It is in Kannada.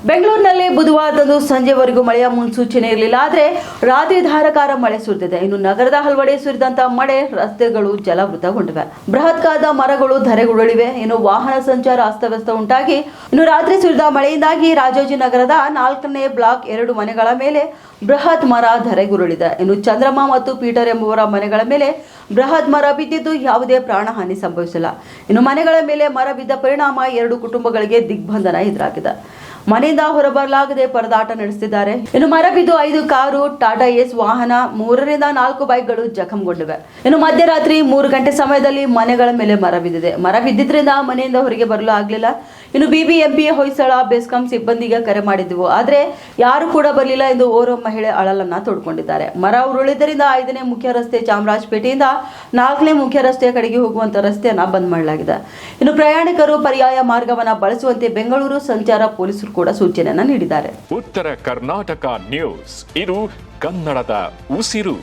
ಬೆಂಗಳೂರಿನಲ್ಲಿ ಬುಧವಾರದಂದು ಸಂಜೆವರೆಗೂ ಮಳೆಯ ಮುನ್ಸೂಚನೆ ಇರಲಿಲ್ಲ. ಆದರೆ ರಾತ್ರಿ ಧಾರಾಕಾರ ಮಳೆ ಸುರಿದಿದೆ. ಇನ್ನು ನಗರದ ಹಲವೆಡೆ ಸುರಿದಂತಹ ಮಳೆ ರಸ್ತೆಗಳು ಜಲಾವೃತಗೊಂಡಿವೆ. ಬೃಹತ್ಕಾದ ಮರಗಳು ಧರೆಗುರುಳಿವೆ. ಇನ್ನು ವಾಹನ ಸಂಚಾರ ಅಸ್ತವ್ಯಸ್ತ ಉಂಟಾಗಿ ಇನ್ನು ರಾತ್ರಿ ಸುರಿದ ಮಳೆಯಿಂದಾಗಿ ರಾಜಾಜಿನಗರದ 4ನೇ ಬ್ಲಾಕ್ 2 ಮನೆಗಳ ಮೇಲೆ ಬೃಹತ್ ಮರ ಧರೆಗುರುಳಿದೆ. ಇನ್ನು ಚಂದ್ರಮ್ಮ ಮತ್ತು ಪೀಟರ್ ಎಂಬುವರ ಮನೆಗಳ ಮೇಲೆ ಬೃಹತ್ ಮರ ಬಿದ್ದಿದ್ದು ಯಾವುದೇ ಪ್ರಾಣಹಾನಿ ಸಂಭವಿಸಿಲ್ಲ. ಇನ್ನು ಮನೆಗಳ ಮೇಲೆ ಮರ ಬಿದ್ದ ಪರಿಣಾಮ 2 ಕುಟುಂಬಗಳಿಗೆ ದಿಗ್ಬಂಧನ ಎದುರಾಗಿದೆ. ಮನೆಯಿಂದ ಹೊರಬರಲಾಗದೆ ಪರದಾಟ ನಡೆಸಿದ್ದಾರೆ. ಇನ್ನು ಮರ ಬಿದ್ದು 5 ಕಾರು, ಟಾಟಾ ಏಸ್ ವಾಹನ, 3 ರಿಂದ 4 ಬೈಕ್ಗಳು ಜಖಂಗೊಂಡಿವೆ. ಇನ್ನು ಮಧ್ಯರಾತ್ರಿ 3 ಗಂಟೆ ಸಮಯದಲ್ಲಿ ಮನೆಗಳ ಮೇಲೆ ಮರ ಬಿದ್ದಿದೆ. ಮರ ಬಿದ್ದಿದ್ರಿಂದ ಮನೆಯಿಂದ ಹೊರಗೆ ಬರಲು ಆಗಲಿಲ್ಲ. ಇನ್ನು ಬಿಬಿಎಂಪಿ ಹೊಯ್ಸಳ ಬೆಸ್ಕಾಂ ಸಿಬ್ಬಂದಿಗೆ ಕರೆ ಮಾಡಿದ್ದೆವು, ಆದರೆ ಯಾರು ಕೂಡ ಬರಲಿಲ್ಲ ಎಂದು ಓರ್ವ ಮಹಿಳೆ ಅಳಲನ್ನ ತೋಡ್ಕೊಂಡಿದ್ದಾರೆ. ಮರ ಉರುಳಿದ್ದರಿಂದ 5ನೇ ಮುಖ್ಯ ರಸ್ತೆ ಚಾಮರಾಜಪೇಟೆಯಿಂದ 4ನೇ ಮುಖ್ಯ ರಸ್ತೆಯ ಕಡೆಗೆ ಹೋಗುವಂತ ರಸ್ತೆಯನ್ನ ಬಂದ್ ಮಾಡಲಾಗಿದೆ. ಇನ್ನು ಪ್ರಯಾಣಿಕರು ಪರ್ಯಾಯ ಮಾರ್ಗವನ್ನ ಬಳಸುವಂತೆ ಬೆಂಗಳೂರು ಸಂಚಾರ ಪೊಲೀಸರು ಕೂಡ ಸೂಚನೆಯನ್ನ ನೀಡಿದ್ದಾರೆ. ಉತ್ತರ ಕರ್ನಾಟಕ ನ್ಯೂಸ್, ಇದು ಕನ್ನಡದ ಉಸಿರು.